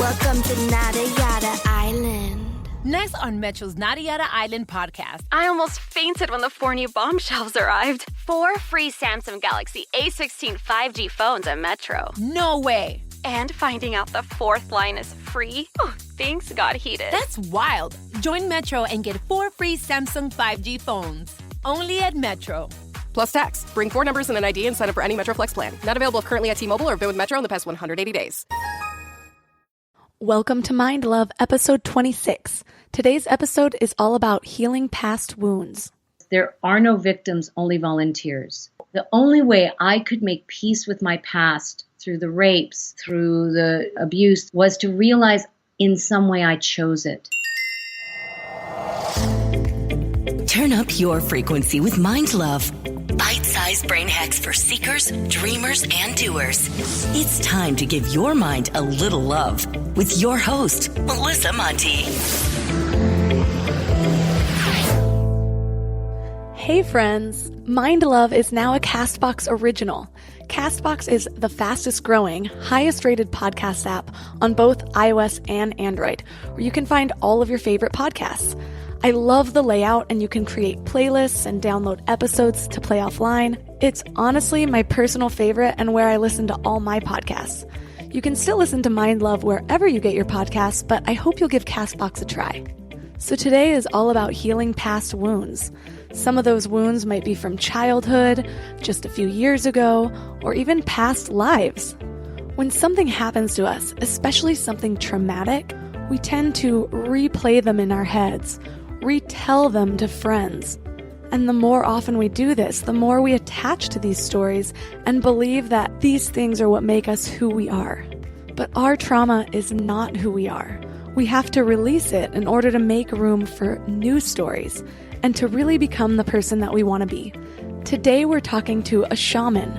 Welcome to Nada Yada Island. Next on Metro's Nada Yada Island podcast. I almost fainted when the 4 new bombshells arrived. 4 free Samsung Galaxy A16 5G phones at Metro. No way. And finding out the 4th line is free? Oh, things got heated. That's wild. Join Metro and get 4 free Samsung 5G phones. Only at Metro. Plus tax. Bring 4 numbers and an ID and sign up for any Metro Flex plan. Not available currently at T-Mobile or been with Metro in the past 180 days. Welcome to Mind Love, episode 26. Today's episode is all about healing past wounds. There are no victims, only volunteers. The only way I could make peace with my past through the rapes, through the abuse, was to realize in some way I chose it. Turn up your frequency with Mind Love. Bite-sized brain hacks for seekers, dreamers, and doers. It's time to give your mind a little love with your host, Melissa Monti. Hey friends, Mind Love is now a CastBox original. CastBox is the fastest growing, highest rated podcast app on both iOS and Android, where you can find all of your favorite podcasts. I love the layout, and you can create playlists and download episodes to play offline. It's honestly my personal favorite and where I listen to all my podcasts. You can still listen to Mind Love wherever you get your podcasts, but I hope you'll give CastBox a try. So today is all about healing past wounds. Some of those wounds might be from childhood, just a few years ago, or even past lives. When something happens to us, especially something traumatic, we tend to replay them in our heads, retell them to friends. And the more often we do this, the more we attach to these stories and believe that these things are what make us who we are. But our trauma is not who we are. We have to release it in order to make room for new stories and to really become the person that we want to be. Today we're talking to a shaman.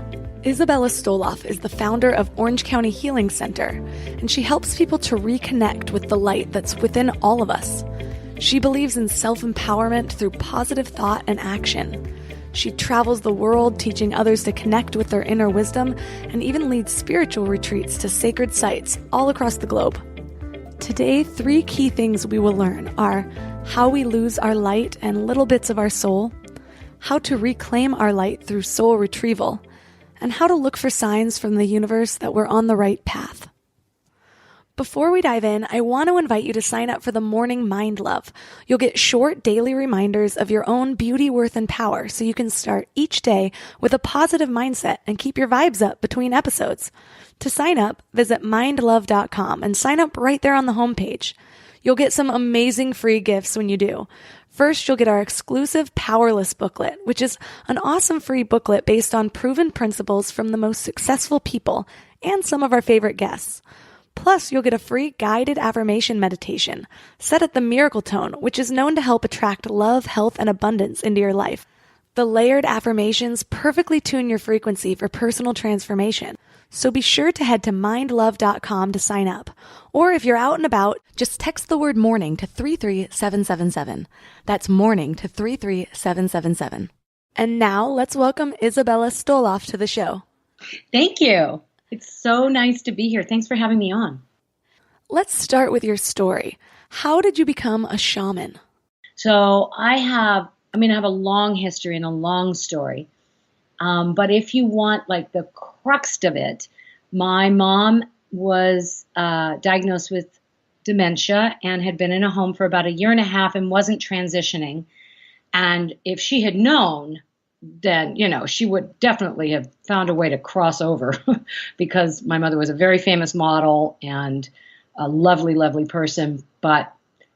Isabella Stoloff is the founder of Orange County Healing Center, and she helps people to reconnect with the light that's within all of us. She believes in self-empowerment through positive thought and action. She travels the world teaching others to connect with their inner wisdom and even leads spiritual retreats to sacred sites all across the globe. Today, 3 key things we will learn are how we lose our light and little bits of our soul, how to reclaim our light through soul retrieval, and how to look for signs from the universe that we're on the right path. Before we dive in, I want to invite you to sign up for the Morning Mind Love. You'll get short daily reminders of your own beauty, worth, and power so you can start each day with a positive mindset and keep your vibes up between episodes. To sign up, visit mindlove.com and sign up right there on the homepage. You'll get some amazing free gifts when you do. First, you'll get our exclusive Powerless booklet, which is an awesome free booklet based on proven principles from the most successful people and some of our favorite guests. Plus, you'll get a free guided affirmation meditation set at the miracle tone, which is known to help attract love, health, and abundance into your life. The layered affirmations perfectly tune your frequency for personal transformation. So be sure to head to mindlove.com to sign up. Or if you're out and about, just text the word morning to 33777. That's morning to 33777. And now let's welcome Isabella Stoloff to the show. Thank you. It's so nice to be here. Thanks for having me on. Let's start with your story. How did you become a shaman? So I have a long history and a long story. But if you want like the crux of it, my mom was diagnosed with dementia and had been in a home for about 1.5 years and wasn't transitioning. And if she had known, then, she would definitely have found a way to cross over because my mother was a very famous model and a lovely, lovely person, but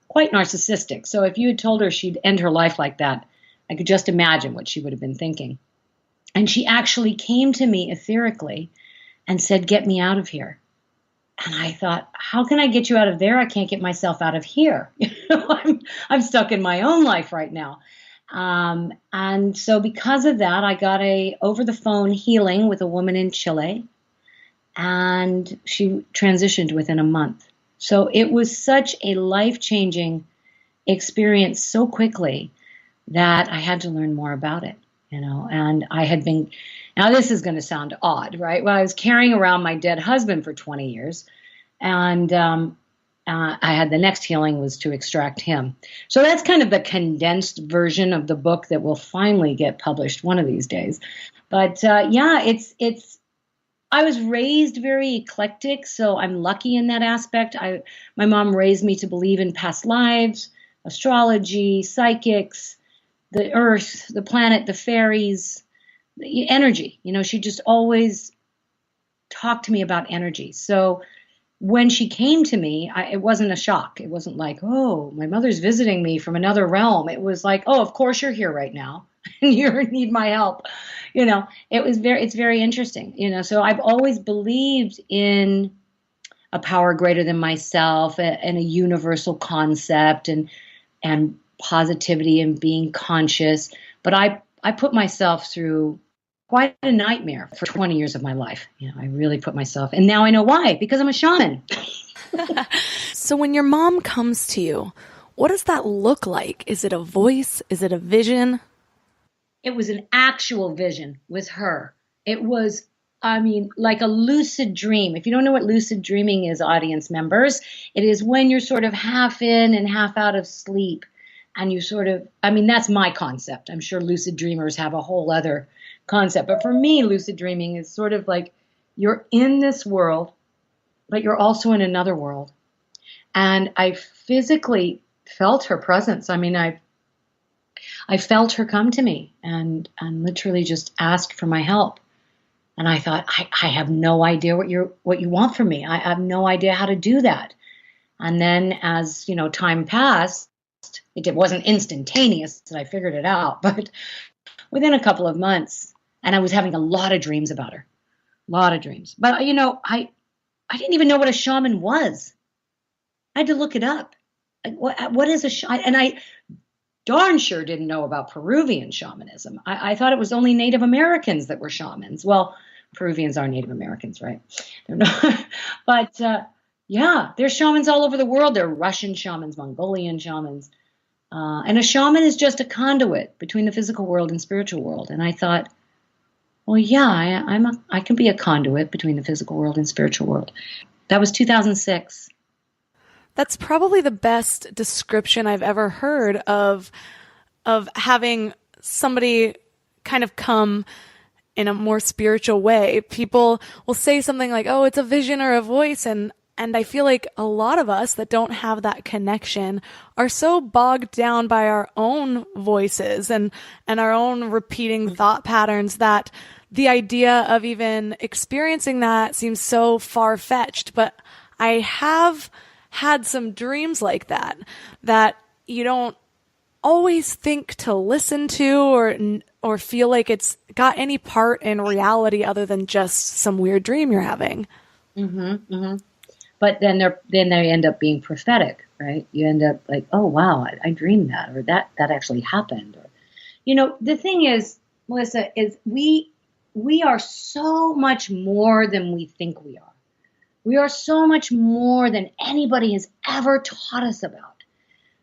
quite narcissistic. So if you had told her she'd end her life like that, I could just imagine what she would have been thinking. And she actually came to me etherically and said, "Get me out of here." And I thought, how can I get you out of there? I can't get myself out of here. I'm stuck in my own life right now. And so because of that, I got a over-the-phone healing with a woman in Chile, and she transitioned within a month. So it was such a life-changing experience so quickly that I had to learn more about it, and I had been, now this is going to sound odd, right? Well, I was carrying around my dead husband for 20 years, And I had the next healing was to extract him. So that's kind of the condensed version of the book that will finally get published one of these days. But yeah, it's. I was raised very eclectic, so I'm lucky in that aspect. My mom raised me to believe in past lives, astrology, psychics, the earth, the planet, the fairies, the energy. She just always talked to me about energy. So when she came to me, it wasn't a shock. It wasn't like, oh, my mother's visiting me from another realm. It was like, oh, of course you're here right now and you need my help. It's very interesting. So I've always believed in a power greater than myself and a universal concept and positivity and being conscious. But I put myself through quite a nightmare for 20 years of my life. I really put myself, and now I know why, because I'm a shaman. So when your mom comes to you, what does that look like? Is it a voice? Is it a vision? It was an actual vision with her. It was, like a lucid dream. If you don't know what lucid dreaming is, audience members, it is when you're sort of half in and half out of sleep. And you sort of, that's my concept. I'm sure lucid dreamers have a whole other concept. But for me, lucid dreaming is sort of like you're in this world, but you're also in another world. And I physically felt her presence. I felt her come to me and literally just ask for my help. And I thought, I have no idea what you want from me. I have no idea how to do that. And then as, time passed, it wasn't instantaneous that I figured it out, but within a couple of months, and I was having a lot of dreams about her, a lot of dreams. But, I didn't even know what a shaman was. I had to look it up. What is a shaman? And I darn sure didn't know about Peruvian shamanism. I thought it was only Native Americans that were shamans. Well, Peruvians are Native Americans, right? They're not. But yeah, there's shamans all over the world. There are Russian shamans, Mongolian shamans. And a shaman is just a conduit between the physical world and spiritual world. And I thought, well, yeah, I can be a conduit between the physical world and spiritual world. That was 2006. That's probably the best description I've ever heard of having somebody kind of come in a more spiritual way. People will say something like, oh, it's a vision or a voice. And I feel like a lot of us that don't have that connection are so bogged down by our own voices and our own repeating thought patterns that the idea of even experiencing that seems so far-fetched. But I have had some dreams like that you don't always think to listen to or feel like it's got any part in reality other than just some weird dream you're having. Mm-hmm, mm-hmm. But then they end up being prophetic, right? You end up like, oh wow, I dreamed that, or that actually happened. Or, the thing is, Melissa, is we are so much more than we think we are. We are so much more than anybody has ever taught us about.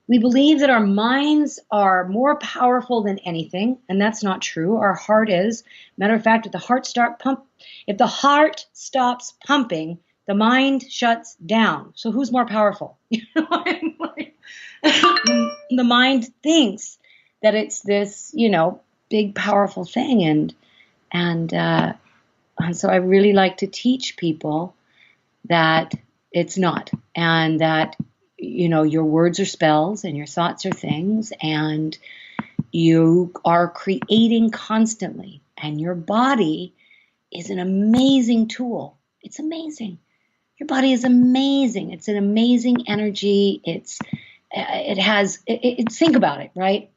We believe that our minds are more powerful than anything, and that's not true. Our heart is. Matter of fact, if the heart stops pumping, the mind shuts down. So who's more powerful? The mind thinks that it's this, big powerful thing, and so I really like to teach people that it's not, and that, your words are spells and your thoughts are things, and you are creating constantly, and your body is an amazing tool. It's amazing. Your body is amazing. It's an amazing energy. Think about it, right?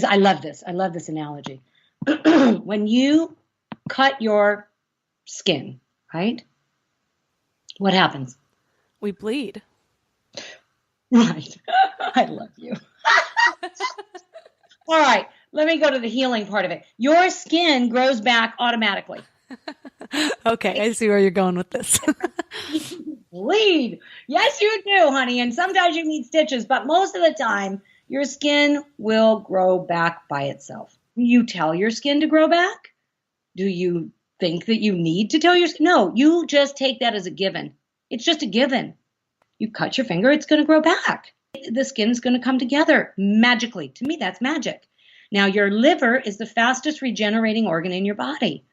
I love this. I love this analogy. When you cut your skin, right? What happens? We bleed. Right. I love you. All right. Let me go to the healing part of it. Your skin grows back automatically. Okay. I see where you're going with this. Bleed. Yes, you do, honey. And sometimes you need stitches, but most of the time, your skin will grow back by itself. You tell your skin to grow back? Do you think that you need to tell your skin? No, you just take that as a given. It's just a given. You cut your finger, it's going to grow back. The skin's going to come together magically. To me, that's magic. Now, your liver is the fastest regenerating organ in your body.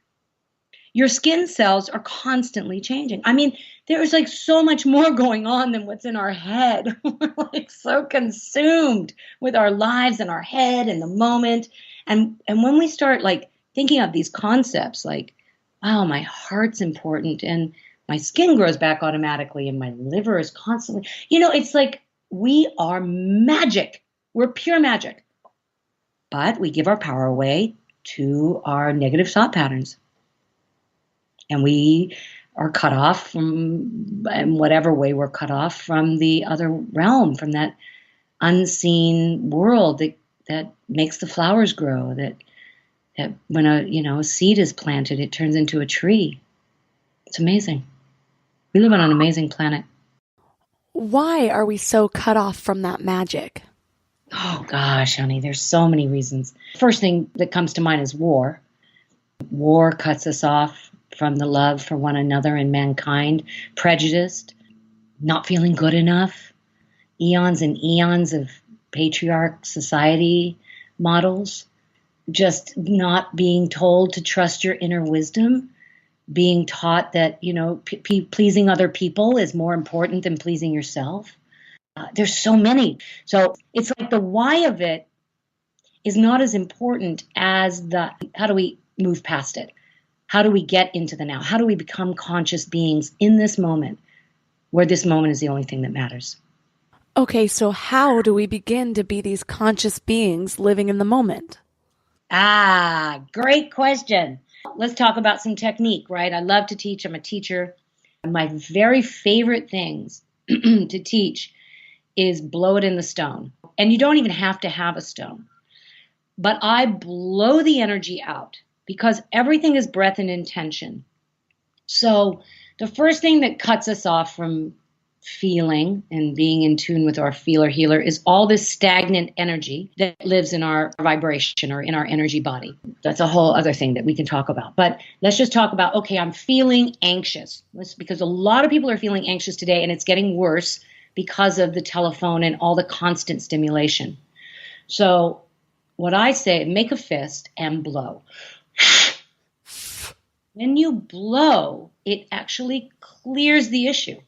Your skin cells are constantly changing. I mean, there's like so much more going on than what's in our head. We're like so consumed with our lives and our head and the moment. And when we start like thinking of these concepts like, wow, my heart's important and my skin grows back automatically and my liver is constantly, it's like we are magic. We're pure magic. But we give our power away to our negative thought patterns. And we are cut off from, in whatever way we're cut off from the other realm, from that unseen world that makes the flowers grow, that when a seed is planted, it turns into a tree. It's amazing. We live on an amazing planet. Why are we so cut off from that magic? Oh gosh, honey, there's so many reasons. First thing that comes to mind is war. War cuts us off from the love for one another and mankind, prejudiced, not feeling good enough, eons and eons of patriarch society models, just not being told to trust your inner wisdom, being taught that, pleasing other people is more important than pleasing yourself. There's so many. So it's like the why of it is not as important as the how do we move past it? How do we get into the now? How do we become conscious beings in this moment where this moment is the only thing that matters? Okay, so how do we begin to be these conscious beings living in the moment? Great question. Let's talk about some technique, right? I love to teach. I'm a teacher. My very favorite things to teach is blow it in the stone. And you don't even have to have a stone. But I blow the energy out because everything is breath and intention. So the first thing that cuts us off from feeling and being in tune with our feeler healer is all this stagnant energy that lives in our vibration or in our energy body. That's a whole other thing that we can talk about. But let's just talk about, okay, I'm feeling anxious. Because a lot of people are feeling anxious today and it's getting worse because of the telephone and all the constant stimulation. So what I say, make a fist and blow. When you blow, it actually clears the issue,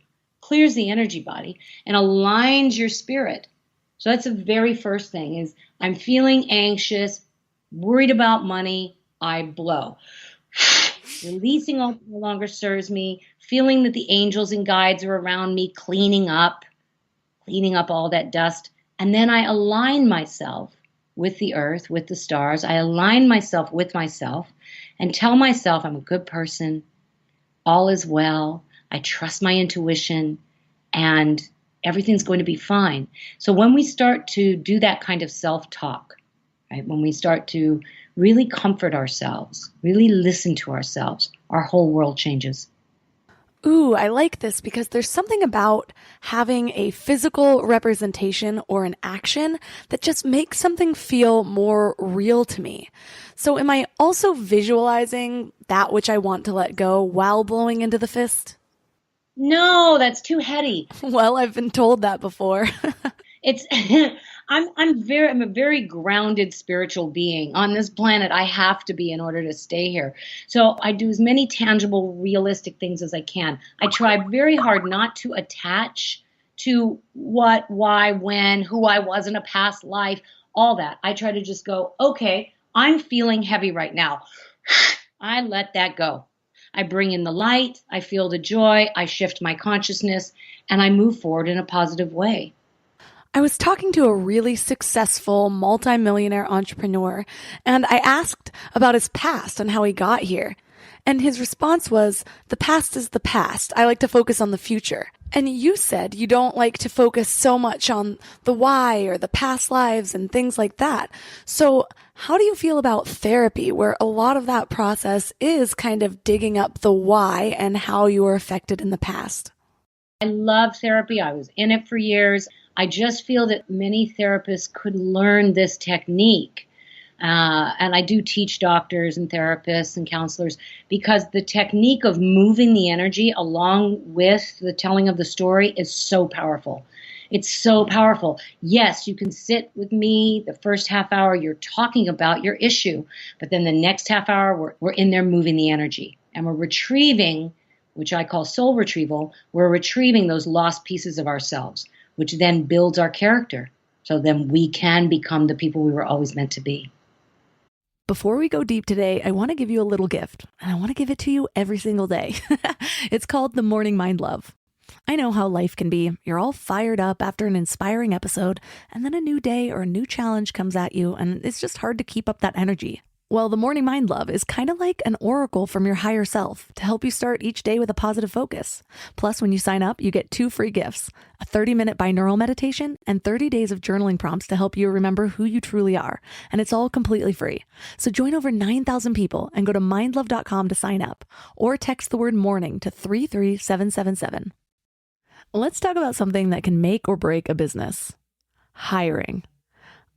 clears the energy body, and aligns your spirit. So that's the very first thing is I'm feeling anxious, worried about money, I blow. Releasing all that no longer serves me, feeling that the angels and guides are around me, cleaning up all that dust. And then I align myself with the earth, with the stars. I align myself with myself and tell myself I'm a good person, all is well, I trust my intuition, and everything's going to be fine. So when we start to do that kind of self-talk, right, when we start to really comfort ourselves, really listen to ourselves, our whole world changes. Ooh, I like this because there's something about having a physical representation or an action that just makes something feel more real to me. So am I also visualizing that which I want to let go while blowing into the fist? No, that's too heady. Well, I've been told that before. It's I'm a very grounded spiritual being on this planet. I have to be in order to stay here. So I do as many tangible, realistic things as I can. I try very hard not to attach to what, why, when, who I was in a past life, all that. I try to just go, okay, I'm feeling heavy right now. I let that go. I bring in the light, I feel the joy, I shift my consciousness, and I move forward in a positive way. I was talking to a really successful multimillionaire entrepreneur, and I asked about his past and how he got here. And his response was, the past is the past. I like to focus on the future. And you said you don't like to focus so much on the why or the past lives and things like that. So how do you feel about therapy, where a lot of that process is kind of digging up the why and how you were affected in the past? I love therapy. I was in it for years. I just feel that many therapists could learn this technique. And I do teach doctors and therapists and counselors because the technique of moving the energy along with the telling of the story is so powerful. It's so powerful. Yes, you can sit with me the first half hour, you're talking about your issue, but then the next half hour, we're in there moving the energy and we're retrieving, which I call soul retrieval. We're retrieving those lost pieces of ourselves, which then builds our character. So then we can become the people we were always meant to be. Before we go deep today, I want to give you a little gift, and I want to give it to you every single day. It's called the Morning Mind Love. I know how life can be. You're all fired up after an inspiring episode, and then a new day or a new challenge comes at you, and it's just hard to keep up that energy. Well, the Morning Mind Love is kind of like an oracle from your higher self to help you start each day with a positive focus. Plus, when you sign up, you get 2 free gifts, a 30-minute binaural meditation and 30 days of journaling prompts to help you remember who you truly are. And it's all completely free. So join over 9,000 people and go to mindlove.com to sign up or text the word morning to 33777. Let's talk about something that can make or break a business. Hiring.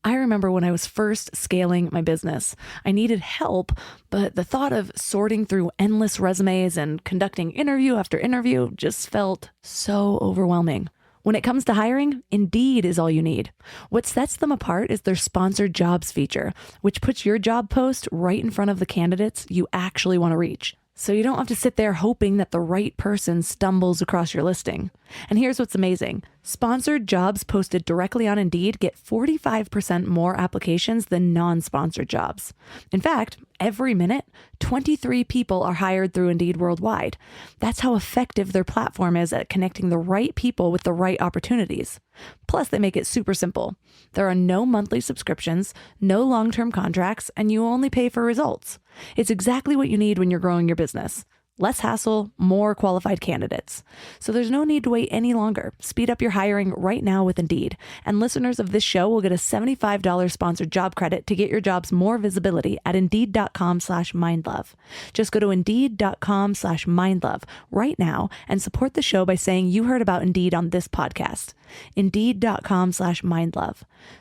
I remember when I was first scaling my business, I needed help, but the thought of sorting through endless resumes and conducting interview after interview just felt so overwhelming. When it comes to hiring, Indeed is all you need. What sets them apart is their sponsored jobs feature, which puts your job post right in front of the candidates you actually want to reach. So you don't have to sit there hoping that the right person stumbles across your listing. And here's what's amazing. Sponsored jobs posted directly on Indeed get 45% more applications than non-sponsored jobs. In fact, every minute, 23 people are hired through Indeed worldwide. That's how effective their platform is at connecting the right people with the right opportunities. Plus, they make it super simple. There are no monthly subscriptions, no long-term contracts, and you only pay for results. It's exactly what you need when you're growing your business. Less hassle, more qualified candidates. So there's no need to wait any longer. Speed up your hiring right now with Indeed. And listeners of this show will get a $75 sponsored job credit to get your jobs more visibility at Indeed.com/mindlove. Just go to Indeed.com/mindlove right now and support the show by saying you heard about Indeed on this podcast. Indeed.com/mindlove.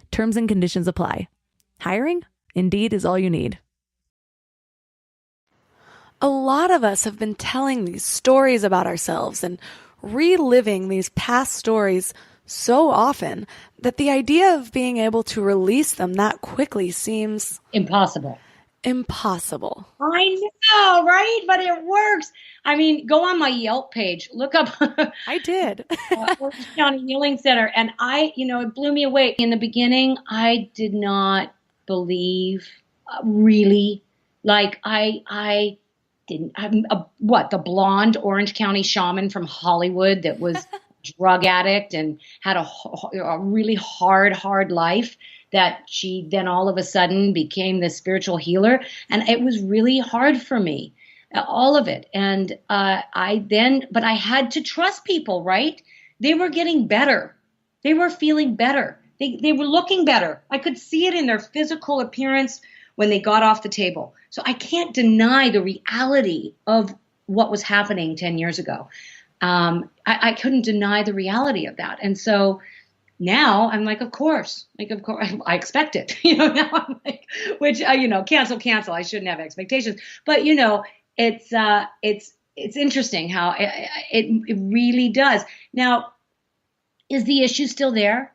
Terms and conditions apply. Hiring? Indeed is all you need. A lot of us have been telling these stories about ourselves and reliving these past stories so often that the idea of being able to release them that quickly seems Impossible. impossible. I know, right? But it works. I mean, go on my Yelp page, look up I did. Orange County Healing Center. And it blew me away. In the beginning, I did not believe really. Like I didn't. The blonde Orange County shaman from Hollywood that was drug addict and had a really hard life, that she then all of a sudden became this spiritual healer. And it was really hard for me, all of it. And but I had to trust people, right? They were getting better. They were feeling better. They were looking better. I could see it in their physical appearance when they got off the table. So I can't deny the reality of what was happening 10 years ago. I couldn't deny the reality of that. And so now I'm like, of course, I expect it. Now I'm like, which, cancel. I shouldn't have expectations. But, it's interesting how it really does. Now, is the issue still there?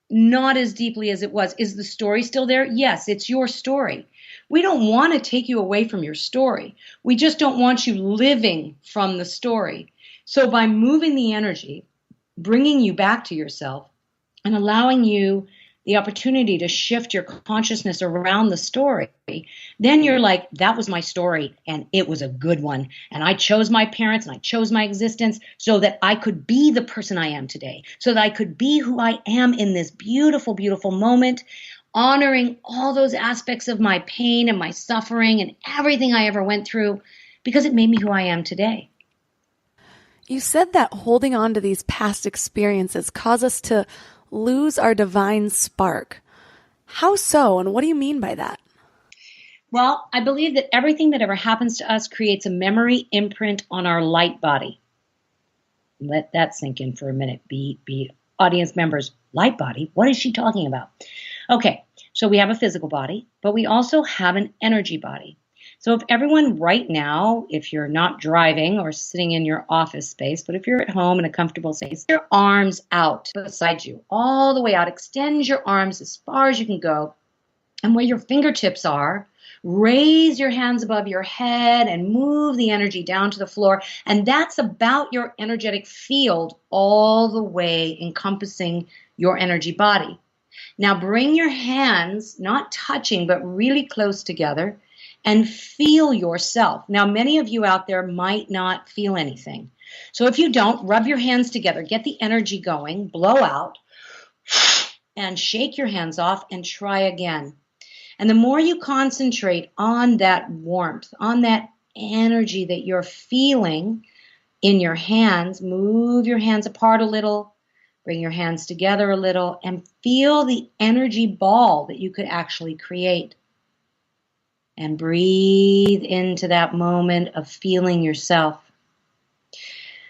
Not as deeply as it was. Is the story still there? Yes, it's your story. We don't want to take you away from your story. We just don't want you living from the story. So by moving the energy, bringing you back to yourself, and allowing you the opportunity to shift your consciousness around the story, then you're like, that was my story and it was a good one. And I chose my parents and I chose my existence so that I could be the person I am today, so that I could be who I am in this beautiful, beautiful moment, honoring all those aspects of my pain and my suffering and everything I ever went through, because it made me who I am today. You said that holding on to these past experiences cause us to lose our divine spark. How so, and what do you mean by that? Well, I believe that everything that ever happens to us creates a memory imprint on our light body. Let that sink in for a minute. Be audience members, light body, what is she talking about? Okay, so we have a physical body, but we also have an energy body. So if everyone right now, if you're not driving or sitting in your office space, but if you're at home in a comfortable space, your arms out beside you, all the way out, extend your arms as far as you can go. And where your fingertips are, raise your hands above your head and move the energy down to the floor. And that's about your energetic field all the way encompassing your energy body. Now bring your hands, not touching, but really close together and feel yourself. Now, many of you out there might not feel anything. So if you don't, rub your hands together, get the energy going, blow out, and shake your hands off and try again. And the more you concentrate on that warmth, on that energy that you're feeling in your hands, move your hands apart a little, bring your hands together a little, and feel the energy ball that you could actually create. And breathe into that moment of feeling yourself.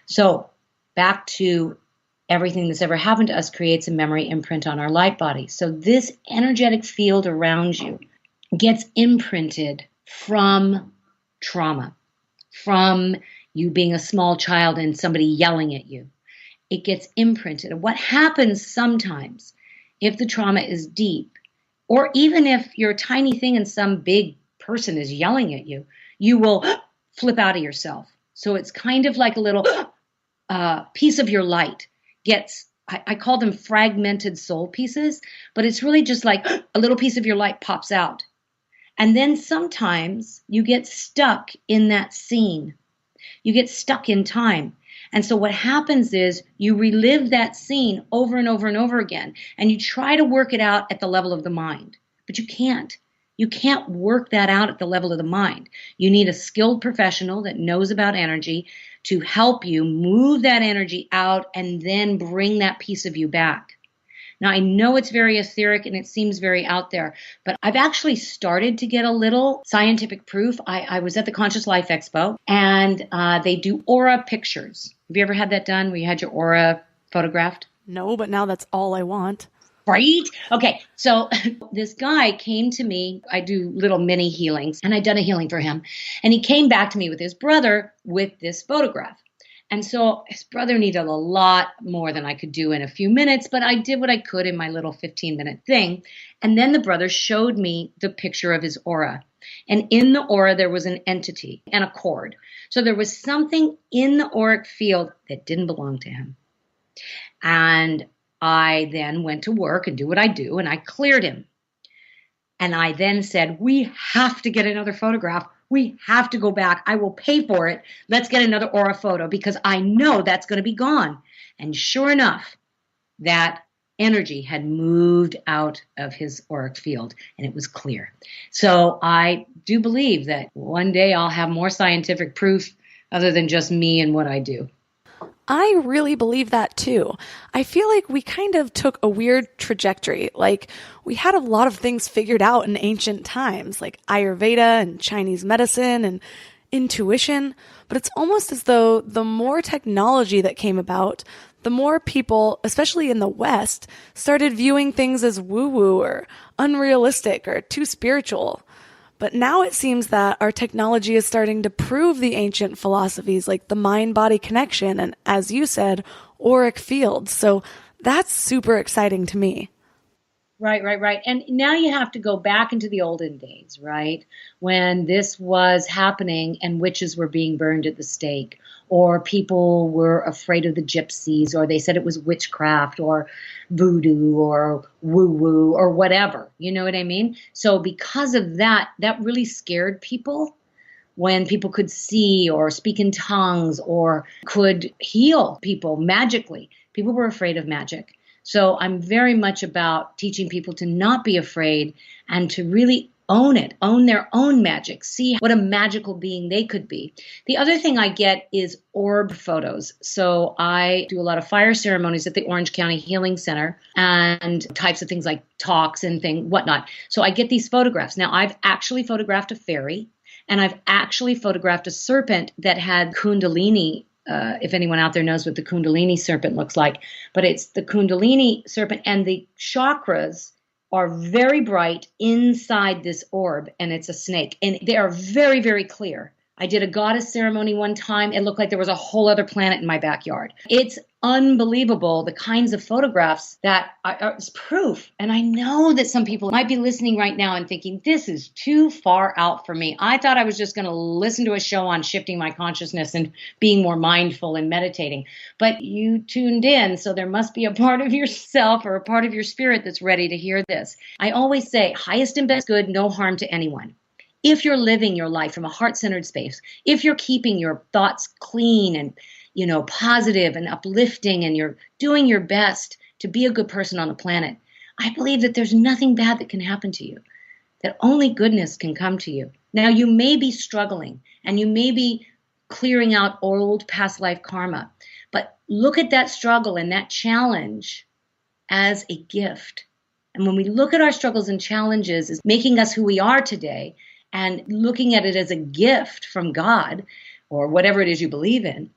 So, back to everything that's ever happened to us creates a memory imprint on our light body. So this energetic field around you gets imprinted from trauma, from you being a small child and somebody yelling at you. It gets imprinted. And what happens sometimes, if the trauma is deep, or even if you're a tiny thing and some big person is yelling at you, you will flip out of yourself. So it's kind of like a little piece of your light gets, I call them fragmented soul pieces, but it's really just like a little piece of your light pops out. And then sometimes you get stuck in that scene. You get stuck in time. And so what happens is you relive that scene over and over and over again, and you try to work it out at the level of the mind, but you can't. You can't work that out at the level of the mind. You need a skilled professional that knows about energy to help you move that energy out and then bring that piece of you back. Now, I know it's very etheric and it seems very out there, but I've actually started to get a little scientific proof. I was at the Conscious Life Expo, and they do aura pictures. Have you ever had that done where you had your aura photographed? No, but now that's all I want. Right? Okay, so this guy came to me. I do little mini healings, and I'd done a healing for him. And he came back to me with his brother with this photograph. And so his brother needed a lot more than I could do in a few minutes, but I did what I could in my little 15-minute thing. And then the brother showed me the picture of his aura. And in the aura, there was an entity and a cord. So there was something in the auric field that didn't belong to him. And I then went to work and do what I do, and I cleared him. And I then said, we have to get another photograph. We have to go back. I will pay for it. Let's get another aura photo because I know that's going to be gone. And sure enough, that energy had moved out of his auric field and it was clear. So I do believe that one day I'll have more scientific proof other than just me and what I do. I really believe that too. I feel like we kind of took a weird trajectory. Like we had a lot of things figured out in ancient times, like Ayurveda and Chinese medicine and intuition. But it's almost as though the more technology that came about, the more people, especially in the West, started viewing things as woo-woo or unrealistic or too spiritual. But now it seems that our technology is starting to prove the ancient philosophies like the mind-body connection and, as you said, auric fields. So that's super exciting to me. Right. And now you have to go back into the olden days, right? When this was happening and witches were being burned at the stake, or people were afraid of the gypsies, or they said it was witchcraft or voodoo or woo-woo or whatever. You know what I mean? So because of that, that really scared people when people could see or speak in tongues or could heal people magically. People were afraid of magic. So I'm very much about teaching people to not be afraid and to really own it, own their own magic, see what a magical being they could be. The other thing I get is orb photos. So I do a lot of fire ceremonies at the Orange County Healing Center and types of things like talks and whatnot. So I get these photographs. Now I've actually photographed a fairy and I've actually photographed a serpent that had Kundalini. If anyone out there knows what the Kundalini serpent looks like, but it's the Kundalini serpent and the chakras are very bright inside this orb, and it's a snake. And they are very, very clear. I did a goddess ceremony one time. It looked like there was a whole other planet in my backyard. It's unbelievable, the kinds of photographs that are proof. And I know that some people might be listening right now and thinking, this is too far out for me. I thought I was just going to listen to a show on shifting my consciousness and being more mindful and meditating. But you tuned in, so there must be a part of yourself or a part of your spirit that's ready to hear this. I always say, highest and best good, no harm to anyone. If you're living your life from a heart-centered space, if you're keeping your thoughts clean and, positive and uplifting, and you're doing your best to be a good person on the planet, I believe that there's nothing bad that can happen to you, that only goodness can come to you. Now, you may be struggling and you may be clearing out old past life karma, but look at that struggle and that challenge as a gift. And when we look at our struggles and challenges as making us who we are today, and looking at it as a gift from God or whatever it is you believe in,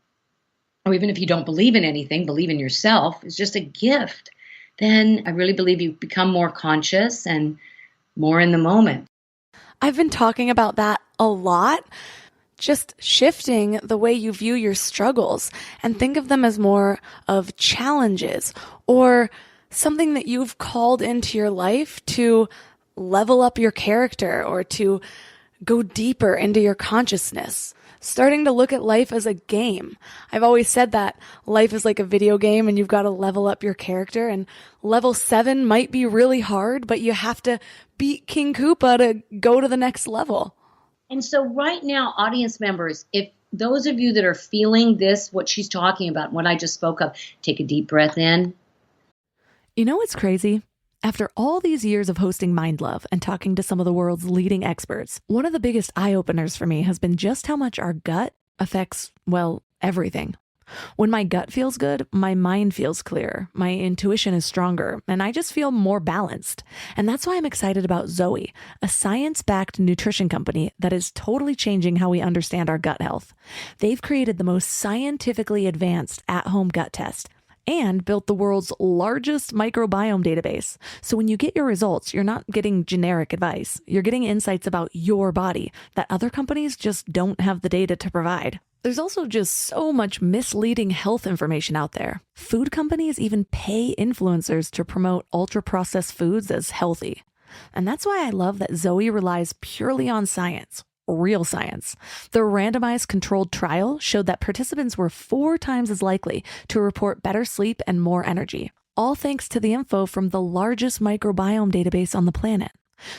or even if you don't believe in anything, believe in yourself, it's just a gift, then I really believe you become more conscious and more in the moment. I've been talking about that a lot, just shifting the way you view your struggles and think of them as more of challenges or something that you've called into your life to level up your character or to go deeper into your consciousness. Starting to look at life as a game. I've always said that life is like a video game and you've got to level up your character, and level 7 might be really hard, but you have to beat King Koopa to go to the next level. And so right now, audience members, if those of you that are feeling this, what she's talking about, what I just spoke of, take a deep breath in. You know what's crazy? After all these years of hosting Mind Love and talking to some of the world's leading experts, one of the biggest eye-openers for me has been just how much our gut affects, well, everything. When my gut feels good, my mind feels clearer, my intuition is stronger, and I just feel more balanced. And that's why I'm excited about Zoe, a science-backed nutrition company that is totally changing how we understand our gut health. They've created the most scientifically advanced at-home gut test and built the world's largest microbiome database. So when you get your results, you're not getting generic advice. You're getting insights about your body that other companies just don't have the data to provide. There's also just so much misleading health information out there. Food companies even pay influencers to promote ultra-processed foods as healthy. And that's why I love that Zoe relies purely on science. Real science. The randomized controlled trial showed that participants were 4 times as likely to report better sleep and more energy, all thanks to the info from the largest microbiome database on the planet.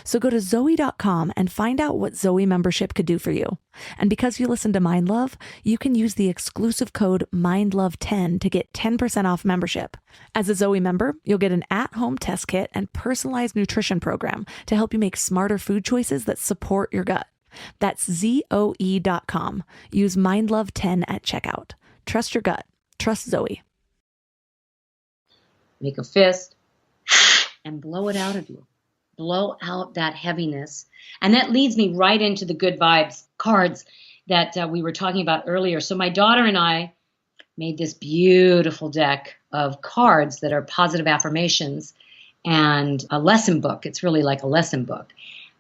So go to Zoe.com and find out what Zoe membership could do for you. And because you listen to Mind Love, you can use the exclusive code MINDLOVE10 to get 10% off membership. As a Zoe member, you'll get an at-home test kit and personalized nutrition program to help you make smarter food choices that support your gut. That's Zoe.com. Use MindLove10 at checkout. Trust your gut. Trust Zoe. Make a fist and blow it out of you. Blow out that heaviness. And that leads me right into the good vibes cards that we were talking about earlier. So my daughter and I made this beautiful deck of cards that are positive affirmations and a lesson book. It's really like a lesson book.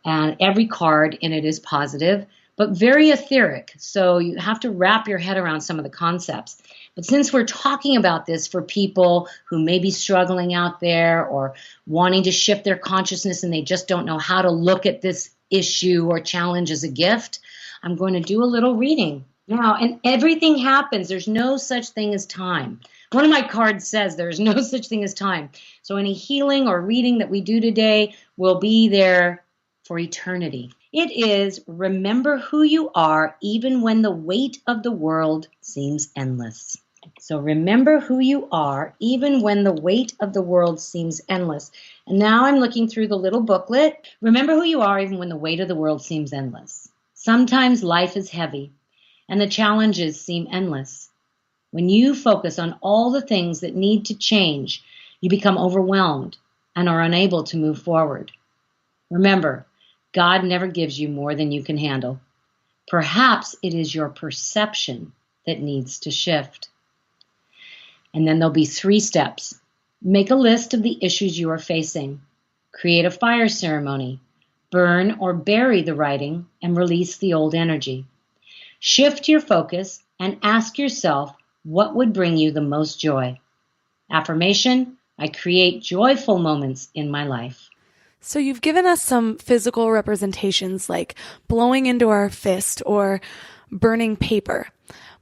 And every card in it is positive, but very etheric. So you have to wrap your head around some of the concepts. But since we're talking about this for people who may be struggling out there or wanting to shift their consciousness and they just don't know how to look at this issue or challenge as a gift, I'm going to do a little reading now. And everything happens. There's no such thing as time. One of my cards says there's no such thing as time. So any healing or reading that we do today will be there for eternity. It is, remember who you are even when the weight of the world seems endless. So remember who you are even when the weight of the world seems endless. And now I'm looking through the little booklet. Remember who you are even when the weight of the world seems endless. Sometimes life is heavy and the challenges seem endless. When you focus on all the things that need to change, you become overwhelmed and are unable to move forward. Remember, God never gives you more than you can handle. Perhaps it is your perception that needs to shift. And then there'll be 3 steps. Make a list of the issues you are facing. Create a fire ceremony. Burn or bury the writing and release the old energy. Shift your focus and ask yourself what would bring you the most joy. Affirmation, I create joyful moments in my life. So you've given us some physical representations like blowing into our fist or burning paper.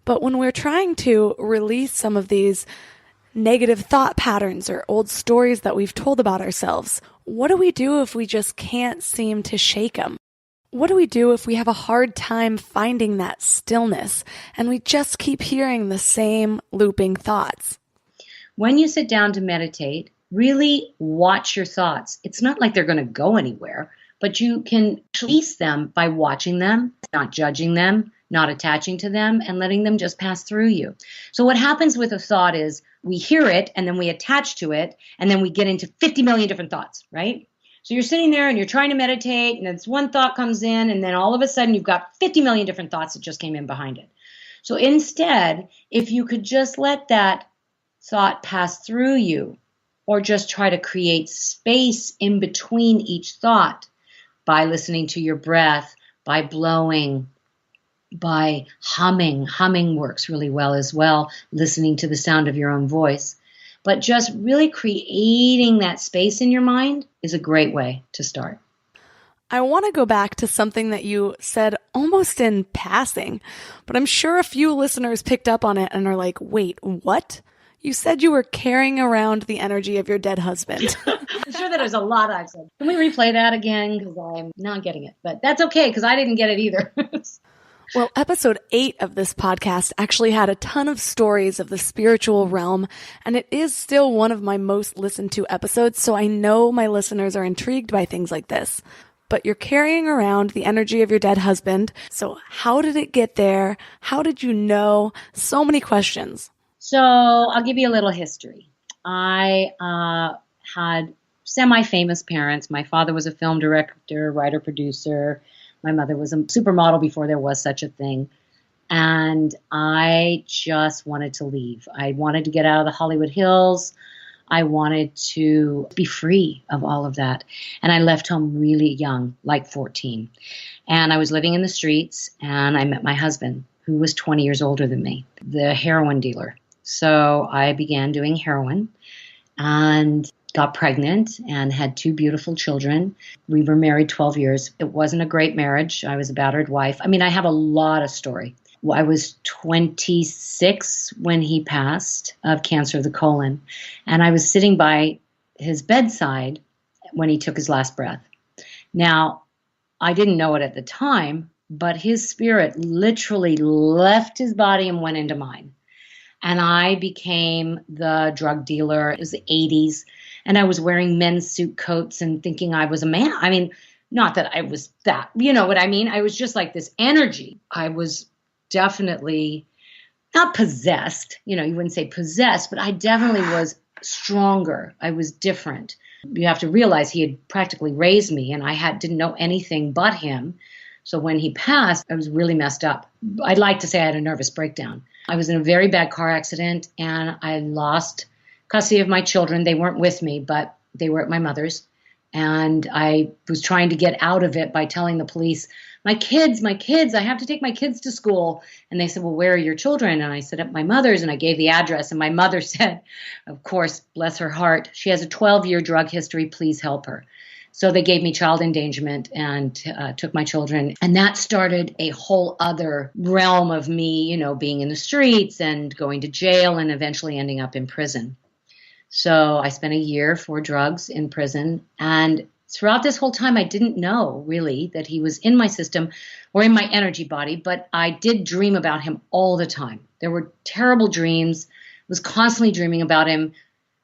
But when we're trying to release some of these negative thought patterns or old stories that we've told about ourselves, what do we do if we just can't seem to shake them? What do we do if we have a hard time finding that stillness and we just keep hearing the same looping thoughts? When you sit down to meditate, really watch your thoughts. It's not like they're going to go anywhere, but you can release them by watching them, not judging them, not attaching to them, and letting them just pass through you. So what happens with a thought is we hear it and then we attach to it and then we get into 50 million different thoughts, right? So you're sitting there and you're trying to meditate and this one thought comes in and then all of a sudden you've got 50 million different thoughts that just came in behind it. So instead, if you could just let that thought pass through you or just try to create space in between each thought by listening to your breath, by blowing, by humming. Humming works really well as well, listening to the sound of your own voice. But just really creating that space in your mind is a great way to start. I want to go back to something that you said almost in passing, but I'm sure a few listeners picked up on it and are like, wait, what? You said you were carrying around the energy of your dead husband. I'm sure that there's a lot I've said. Can we replay that again? Because I'm not getting it. But that's okay, because I didn't get it either. Well, episode 8 of this podcast actually had a ton of stories of the spiritual realm, and it is still one of my most listened to episodes, so I know my listeners are intrigued by things like this. But you're carrying around the energy of your dead husband, so how did it get there? How did you know? So many questions. So I'll give you a little history. I had semi-famous parents. My father was a film director, writer, producer. My mother was a supermodel before there was such a thing. And I just wanted to leave. I wanted to get out of the Hollywood Hills. I wanted to be free of all of that. And I left home really young, like 14. And I was living in the streets, and I met my husband, who was 20 years older than me, the heroin dealer. So I began doing heroin and got pregnant and had 2 beautiful children. We were married 12 years. It wasn't a great marriage. I was a battered wife. I mean, I have a lot of story. I was 26 when he passed of cancer of the colon, and I was sitting by his bedside when he took his last breath. Now, I didn't know it at the time, but his spirit literally left his body and went into mine. And I became the drug dealer. It was the 80s. And I was wearing men's suit coats and thinking I was a man. I mean, not that I was that, you know what I mean? I was just like this energy. I was definitely not possessed. You know, you wouldn't say possessed, but I definitely was stronger. I was different. You have to realize he had practically raised me and I didn't know anything but him. So when he passed, I was really messed up. I'd like to say I had a nervous breakdown. I was in a very bad car accident and I lost custody of my children. They weren't with me, but they were at my mother's. And I was trying to get out of it by telling the police, my kids, I have to take my kids to school. And they said, well, where are your children? And I said, at my mother's, and I gave the address. And my mother said, of course, bless her heart, she has a 12-year drug history, please help her. So they gave me child endangerment and took my children. And that started a whole other realm of me, you know, being in the streets and going to jail and eventually ending up in prison. So I spent a year for drugs in prison. And throughout this whole time, I didn't know really that he was in my system or in my energy body, but I did dream about him all the time. There were terrible dreams. I was constantly dreaming about him.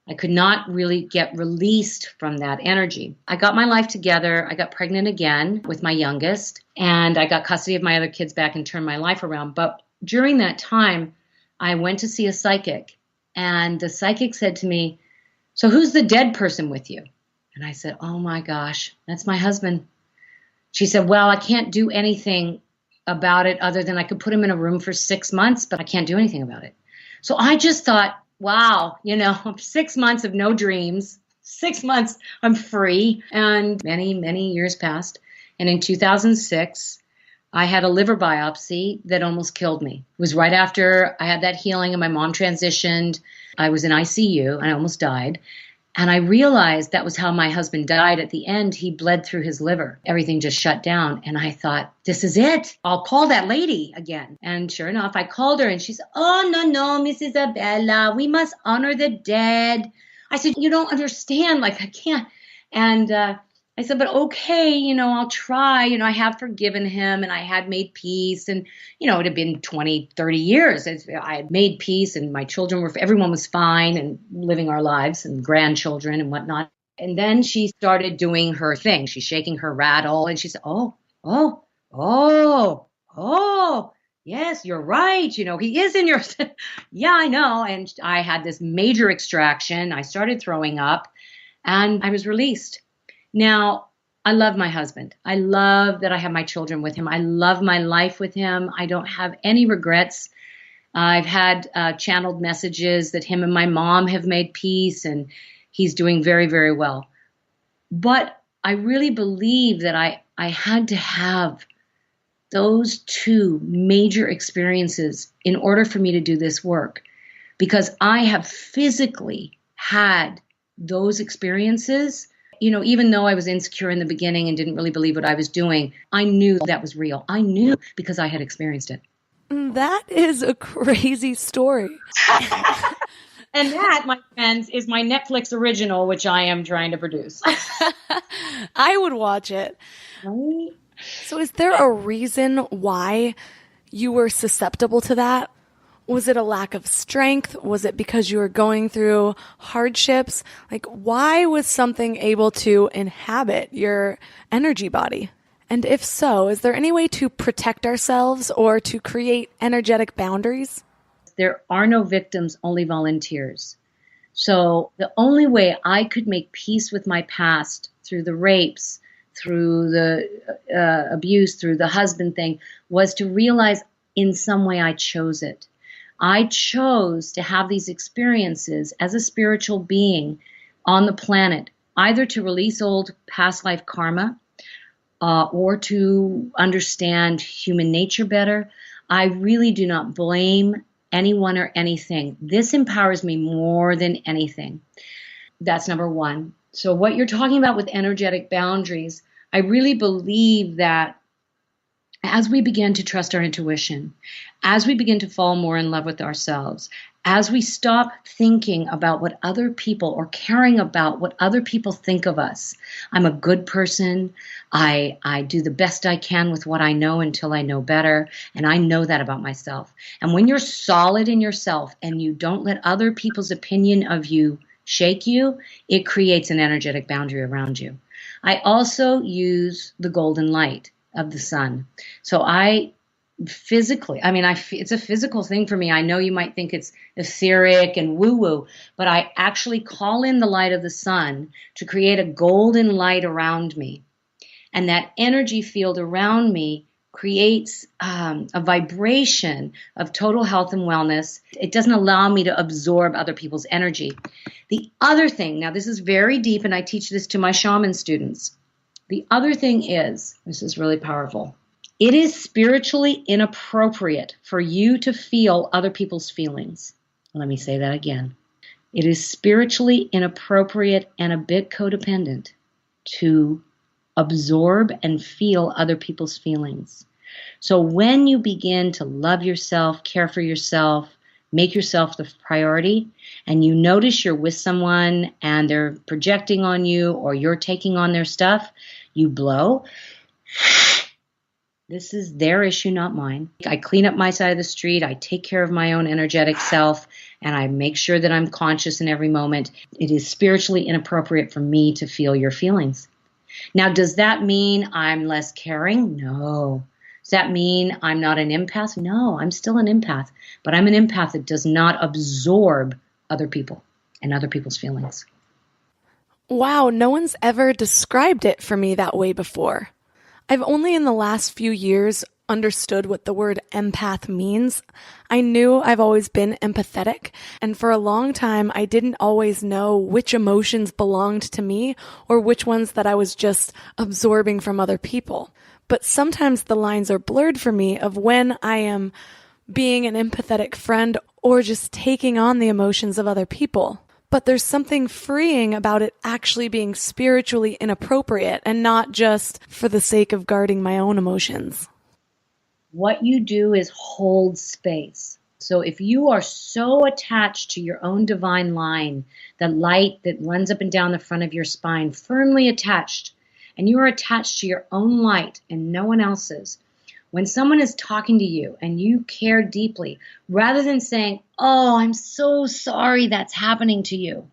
I could not really get released from that energy. I got my life together. I got pregnant again with my youngest, and I got custody of my other kids back and turned my life around. But during that time, I went to see a psychic, and the psychic said to me, so who's the dead person with you? And I said, oh my gosh, that's my husband. She said, well, I can't do anything about it other than I could put him in a room for 6 months, but I can't do anything about it. So I just thought, wow, 6 months of no dreams, 6 months, I'm free. And many, many years passed. And in 2006, I had a liver biopsy that almost killed me. It was right after I had that healing and my mom transitioned. I was in ICU and I almost died. And I realized that was how my husband died. At the end, he bled through his liver. Everything just shut down. And I thought, this is it. I'll call that lady again. And sure enough, I called her and she said, oh, no, Miss Isabella, we must honor the dead. I said, you don't understand. Like, I can't. And I said, but okay, I'll try. I have forgiven him and I had made peace. And, it had been 20, 30 years. I had made peace and my children everyone was fine and living our lives and grandchildren and whatnot. And then she started doing her thing. She's shaking her rattle and she said, oh, yes, you're right. He is in your, yeah, I know. And I had this major extraction. I started throwing up and I was released. Now, I love my husband. I love that I have my children with him. I love my life with him. I don't have any regrets. I've had channeled messages that him and my mom have made peace and he's doing very, very well. But I really believe that I had to have those two major experiences in order for me to do this work, because I have physically had those experiences. Even though I was insecure in the beginning and didn't really believe what I was doing, I knew that was real. I knew because I had experienced it. That is a crazy story. And that, my friends, is my Netflix original, which I am trying to produce. I would watch it. Right? So is there a reason why you were susceptible to that? Was it a lack of strength? Was it because you were going through hardships? Like, why was something able to inhabit your energy body? And if so, is there any way to protect ourselves or to create energetic boundaries? There are no victims, only volunteers. So the only way I could make peace with my past through the rapes, through the abuse, through the husband thing, was to realize in some way I chose it. I chose to have these experiences as a spiritual being on the planet, either to release old past life karma or to understand human nature better. I really do not blame anyone or anything. This empowers me more than anything. That's number one. So what you're talking about with energetic boundaries, I really believe that as we begin to trust our intuition, as we begin to fall more in love with ourselves, as we stop thinking about what other people or caring about what other people think of us, I'm a good person, I do the best I can with what I know until I know better, and I know that about myself. And when you're solid in yourself and you don't let other people's opinion of you shake you, it creates an energetic boundary around you. I also use the golden light of the sun. So I physically, it's a physical thing for me. I know you might think it's etheric and woo-woo, but I actually call in the light of the sun to create a golden light around me. And that energy field around me creates a vibration of total health and wellness. It doesn't allow me to absorb other people's energy. The other thing, now this is very deep, and I teach this to my shaman students. The other thing is, this is really powerful, it is spiritually inappropriate for you to feel other people's feelings. Let me say that again. It is spiritually inappropriate and a bit codependent to absorb and feel other people's feelings. So when you begin to love yourself, care for yourself, make yourself the priority, and you notice you're with someone and they're projecting on you or you're taking on their stuff, you blow. This is their issue, not mine. I clean up my side of the street. I take care of my own energetic self, and I make sure that I'm conscious in every moment. It is spiritually inappropriate for me to feel your feelings. Now, does that mean I'm less caring? No. Does that mean I'm not an empath? No, I'm still an empath. But I'm an empath that does not absorb other people and other people's feelings. Wow, no one's ever described it for me that way before. I've only in the last few years understood what the word empath means. I knew I've always been empathetic, and for a long time, I didn't always know which emotions belonged to me or which ones that I was just absorbing from other people. But sometimes the lines are blurred for me of when I am being an empathetic friend or just taking on the emotions of other people. But there's something freeing about it actually being spiritually inappropriate and not just for the sake of guarding my own emotions. What you do is hold space. So if you are so attached to your own divine line, the light that runs up and down the front of your spine, firmly attached, and you are attached to your own light and no one else's, when someone is talking to you and you care deeply, rather than saying, "Oh, I'm so sorry that's happening to you,"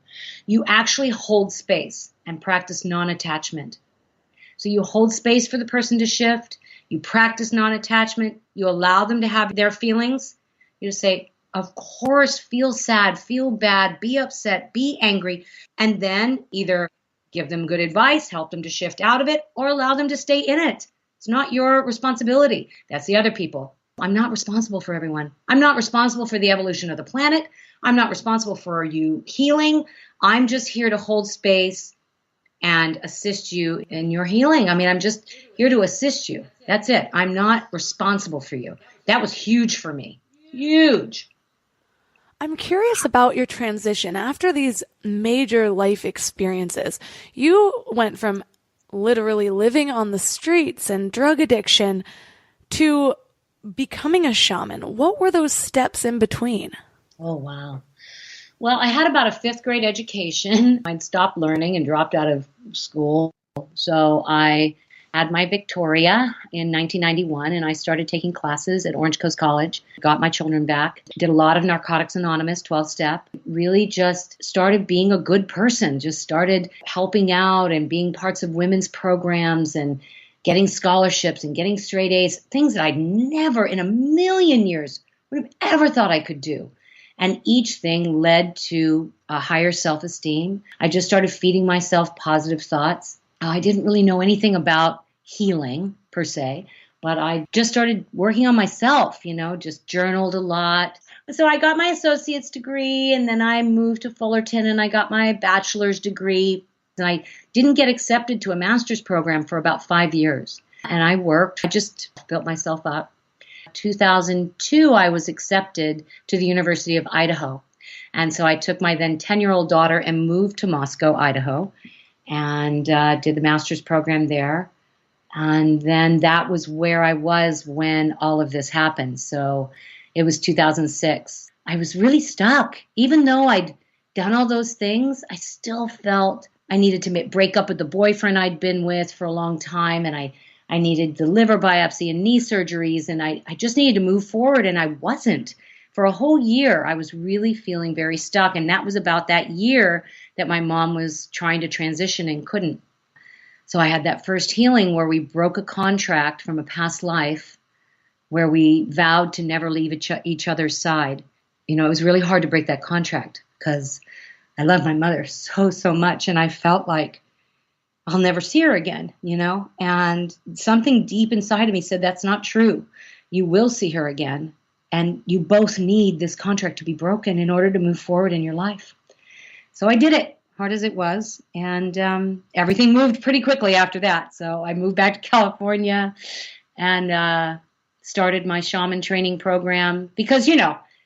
you actually hold space and practice non-attachment. So you hold space for the person to shift. You practice non-attachment. You allow them to have their feelings. You just say, of course, feel sad, feel bad, be upset, be angry, and then either give them good advice, help them to shift out of it, or allow them to stay in it. It's not your responsibility. That's the other people. I'm not responsible for everyone. I'm not responsible for the evolution of the planet. I'm not responsible for you healing. I'm just here to hold space and assist you in your healing. I mean, I'm just here to assist you. That's it. I'm not responsible for you. That was huge for me. Huge. I'm curious about your transition. After these major life experiences, you went from literally living on the streets and drug addiction to becoming a shaman. What were those steps in between? Oh, wow. Well, I had about a fifth grade education. I'd stopped learning and dropped out of school. So I had my Victoria in 1991, and I started taking classes at Orange Coast College, got my children back, did a lot of Narcotics Anonymous, 12-step, really just started being a good person, just started helping out and being parts of women's programs and getting scholarships and getting straight A's, things that I'd never in a million years would have ever thought I could do. And each thing led to a higher self-esteem. I just started feeding myself positive thoughts. I didn't really know anything about healing per se, but I just started working on myself, just journaled a lot. So I got my associate's degree, and then I moved to Fullerton and I got my bachelor's degree. And I didn't get accepted to a master's program for about 5 years. And I worked. I just built myself up. 2002, I was accepted to the University of Idaho. And so I took my then 10-year-old daughter and moved to Moscow, Idaho, and did the master's program there. And then that was where I was when all of this happened. So it was 2006. I was really stuck. Even though I'd done all those things, I still felt I needed to break up with the boyfriend I'd been with for a long time, and I needed the liver biopsy and knee surgeries, and I just needed to move forward, and I wasn't. For a whole year, I was really feeling very stuck, and that was about that year that my mom was trying to transition and couldn't. So I had that first healing where we broke a contract from a past life where we vowed to never leave each other's side. It was really hard to break that contract because I love my mother so much, and I felt like I'll never see her again, and something deep inside of me said, that's not true. You will see her again, and you both need this contract to be broken in order to move forward in your life. So I did it, hard as it was, and everything moved pretty quickly after that. So I moved back to California and started my shaman training program because,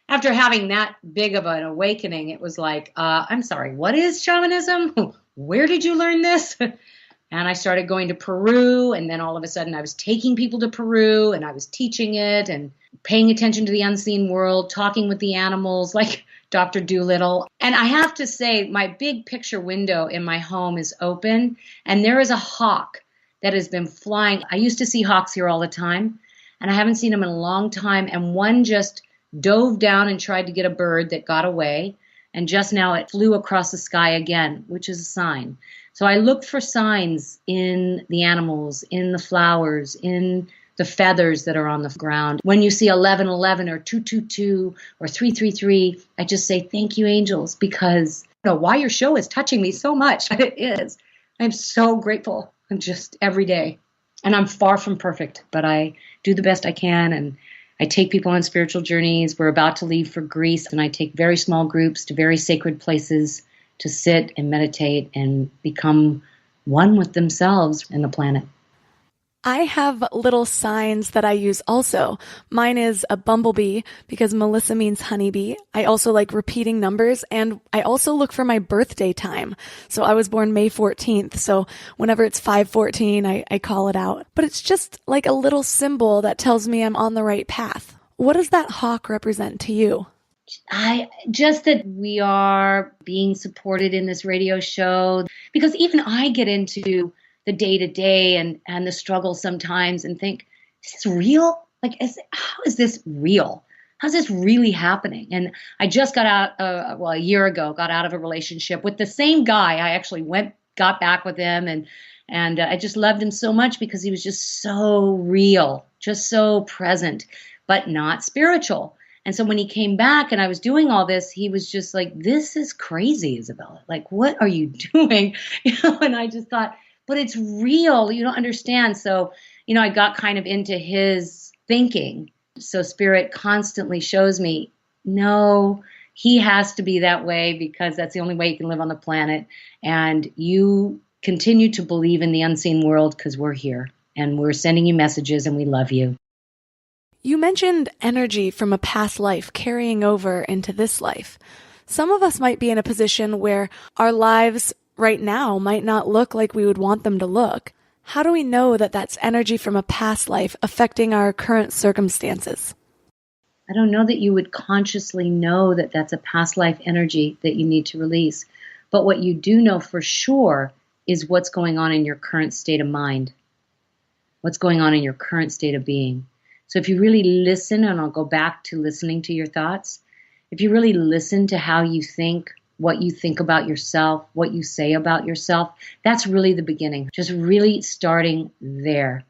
after having that big of an awakening, it was like, I'm sorry, what is shamanism? Where did you learn this? And I started going to Peru, and then all of a sudden I was taking people to Peru, and I was teaching it and paying attention to the unseen world, talking with the animals like Dr. Dolittle. And I have to say, my big picture window in my home is open, and there is a hawk that has been flying. I used to see hawks here all the time, and I haven't seen them in a long time, and one just dove down and tried to get a bird that got away, and just now it flew across the sky again, which is a sign. So I looked for signs in the animals, in the flowers, in the feathers that are on the ground. When you see 1111 or 222 or 333, I just say, thank you, angels, because I don't know why your show is touching me so much, but it is. I'm so grateful, just every day. And I'm far from perfect, but I do the best I can, and I take people on spiritual journeys. We're about to leave for Greece, and I take very small groups to very sacred places to sit and meditate and become one with themselves and the planet. I have little signs that I use also. Mine is a bumblebee because Melissa means honeybee. I also like repeating numbers, and I also look for my birthday time. So I was born May 14th. So whenever it's 5:14, I call it out. But it's just like a little symbol that tells me I'm on the right path. What does that hawk represent to you? Just that we are being supported in this radio show, because even I get into the day-to-day and the struggle sometimes and think, is this real? Like, how is this real? How's this really happening? And I just got out, a year ago, got out of a relationship with the same guy. I actually got back with him, and I just loved him so much because he was just so real, just so present, but not spiritual. And so when he came back and I was doing all this, he was just like, this is crazy, Isabella. Like, what are you doing? And I just thought, but it's real. You don't understand. So, I got kind of into his thinking. So Spirit constantly shows me, no, he has to be that way because that's the only way you can live on the planet. And you continue to believe in the unseen world because we're here and we're sending you messages and we love you. You mentioned energy from a past life carrying over into this life. Some of us might be in a position where our lives right now might not look like we would want them to look. How do we know that that's energy from a past life affecting our current circumstances? I don't know that you would consciously know that that's a past life energy that you need to release. But what you do know for sure is what's going on in your current state of mind, what's going on in your current state of being. So if you really listen, and I'll go back to listening to your thoughts, if you really listen to how you think, what you think about yourself, what you say about yourself, that's really the beginning. Just really starting there.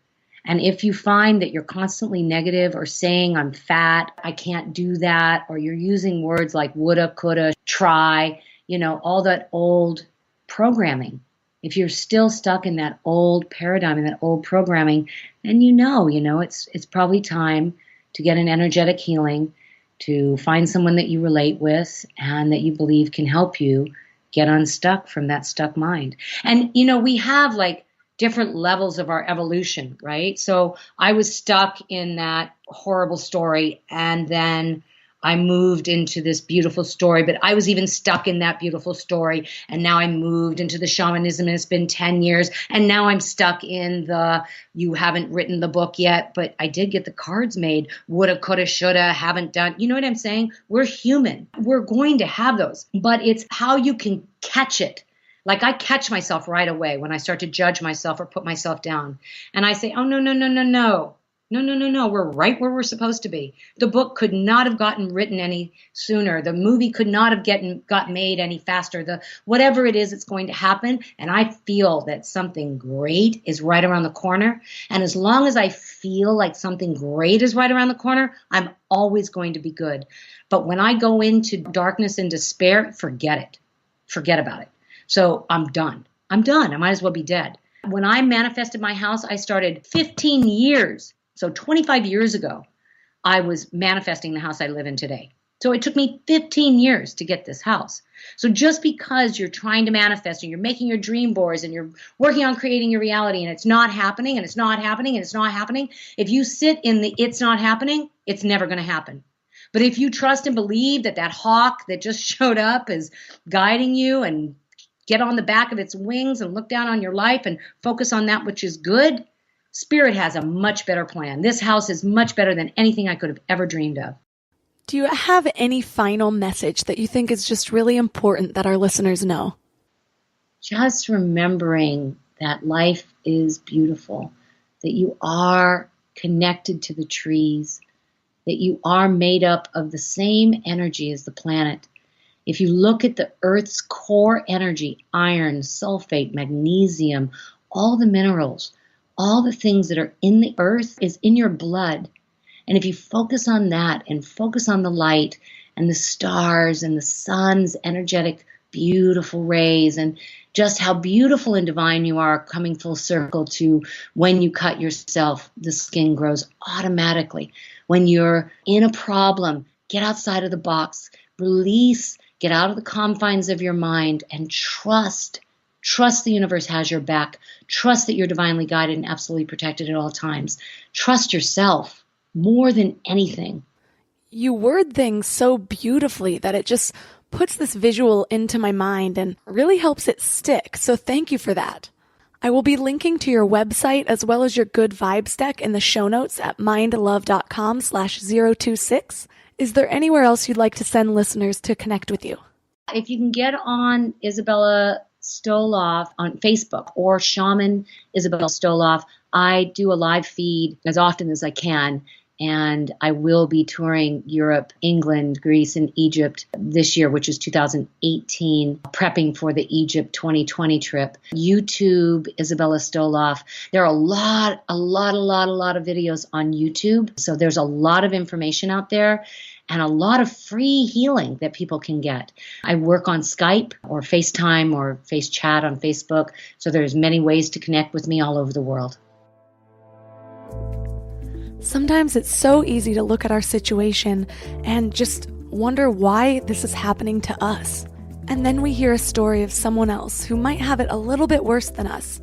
And if you find that you're constantly negative or saying, I'm fat, I can't do that, or you're using words like woulda, coulda, try, all that old programming. If you're still stuck in that old paradigm and that old programming, then it's probably time to get an energetic healing, to find someone that you relate with and that you believe can help you get unstuck from that stuck mind. And, we have like different levels of our evolution, right? So I was stuck in that horrible story, and then I moved into this beautiful story, but I was even stuck in that beautiful story. And now I moved into the shamanism, and it's been 10 years. And now I'm stuck in you haven't written the book yet, but I did get the cards made. Woulda, coulda, shoulda, haven't done. You know what I'm saying? We're human. We're going to have those, but it's how you can catch it. Like I catch myself right away when I start to judge myself or put myself down. And I say, oh, no. No. We're right where we're supposed to be. The book could not have gotten written any sooner. The movie could not have got made any faster. Whatever it is, it's going to happen. And I feel that something great is right around the corner. And as long as I feel like something great is right around the corner, I'm always going to be good. But when I go into darkness and despair, forget it. Forget about it. So I'm done. I might as well be dead. When I manifested my house, I started 15 years. So 25 years ago, I was manifesting the house I live in today. So it took me 15 years to get this house. So just because you're trying to manifest and you're making your dream boards and you're working on creating your reality and it's not happening and it's not happening and it's not happening, if you sit in the it's not happening, it's never going to happen. But if you trust and believe that hawk that just showed up is guiding you, and get on the back of its wings and look down on your life and focus on that which is good, Spirit has a much better plan. This house is much better than anything I could have ever dreamed of. Do you have any final message that you think is just really important that our listeners know? Just remembering that life is beautiful, that you are connected to the trees, that you are made up of the same energy as the planet. If you look at the Earth's core energy, iron, sulfate, magnesium, all the minerals, all the things that are in the earth is in your blood. And if you focus on that and focus on the light and the stars and the sun's energetic beautiful rays, and just how beautiful and divine you are, coming full circle to when you cut yourself, the skin grows automatically. When you're in a problem, get outside of the box, release, get out of the confines of your mind, and trust the universe has your back. Trust that you're divinely guided and absolutely protected at all times. Trust yourself more than anything. You word things so beautifully that it just puts this visual into my mind and really helps it stick. So thank you for that. I will be linking to your website as well as your Good Vibes deck in the show notes at mindlove.com/026. Is there anywhere else you'd like to send listeners to connect with you? If you can get on Isabella Stoloff on Facebook or Shaman Isabella Stoloff, I do a live feed as often as I can. And I will be touring Europe, England, Greece, and Egypt this year, which is 2018, prepping for the Egypt 2020 trip. YouTube, Isabella Stoloff. There are a lot of videos on YouTube. So there's a lot of information out there and a lot of free healing that people can get. I work on Skype or FaceTime or Face Chat on Facebook. So there's many ways to connect with me all over the world. Sometimes it's so easy to look at our situation and just wonder why this is happening to us. And then we hear a story of someone else who might have it a little bit worse than us,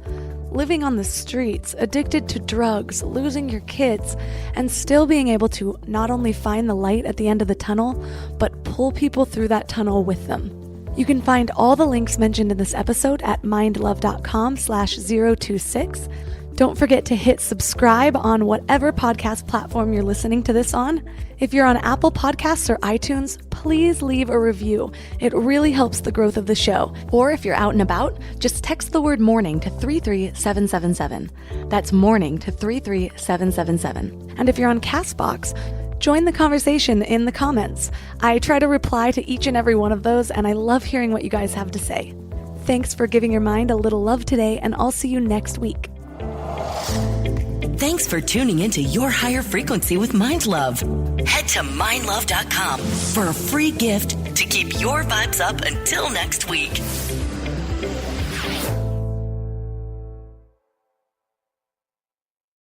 living on the streets, addicted to drugs, losing your kids, and still being able to not only find the light at the end of the tunnel, but pull people through that tunnel with them. You can find all the links mentioned in this episode at mindlove.com/026. Don't forget to hit subscribe on whatever podcast platform you're listening to this on. If you're on Apple Podcasts or iTunes, please leave a review. It really helps the growth of the show. Or if you're out and about, just text the word morning to 33777. That's morning to 33777. And if you're on CastBox, join the conversation in the comments. I try to reply to each and every one of those, and I love hearing what you guys have to say. Thanks for giving your mind a little love today, and I'll see you next week. Thanks for tuning into Your Higher Frequency with Mind Love. Head to mindlove.com for a free gift to keep your vibes up until next week.